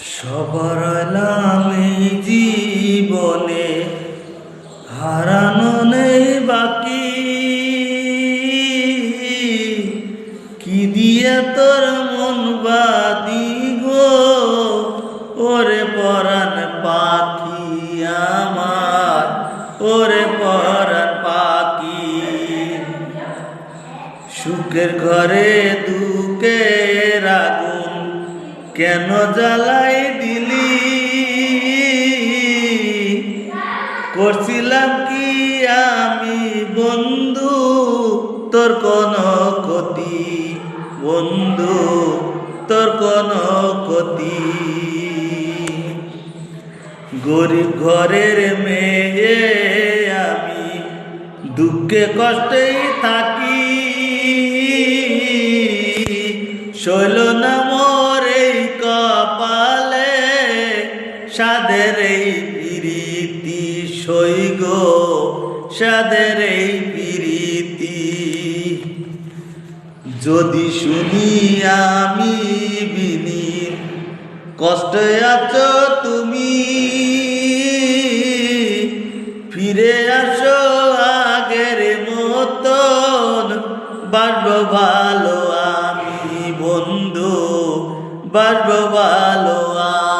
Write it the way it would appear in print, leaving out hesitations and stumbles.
সবার হইলাম এই জীবনে, হারানো নেই বাকি। কি দিয়ে তোর মন বাদি গো, ওরে পরাণ পাখি আমার, ওরে পরাণ পাখি। সুখের ঘরে দুঃখের আগুন কেন জ্বালাই দিলি? করছিলাম কি আমি বন্ধু তোর কোনো ক্ষতি? বন্ধু তোর কোনো ক্ষতি? গরিব ঘরের মেয়ে আমি, দুঃখে কষ্টেই থাকি। শৈল না মোর এই কপালে, সাদের এই প্রীতি সইগ, সাদের এই প্রীতি। যদি শুনি আমি বিনীত, কষ্টে আছো তুমি, ফিরে আসো আগের মতন, বাসবো ভালো আমি বন্ধু, বাসবো ভালো আমি।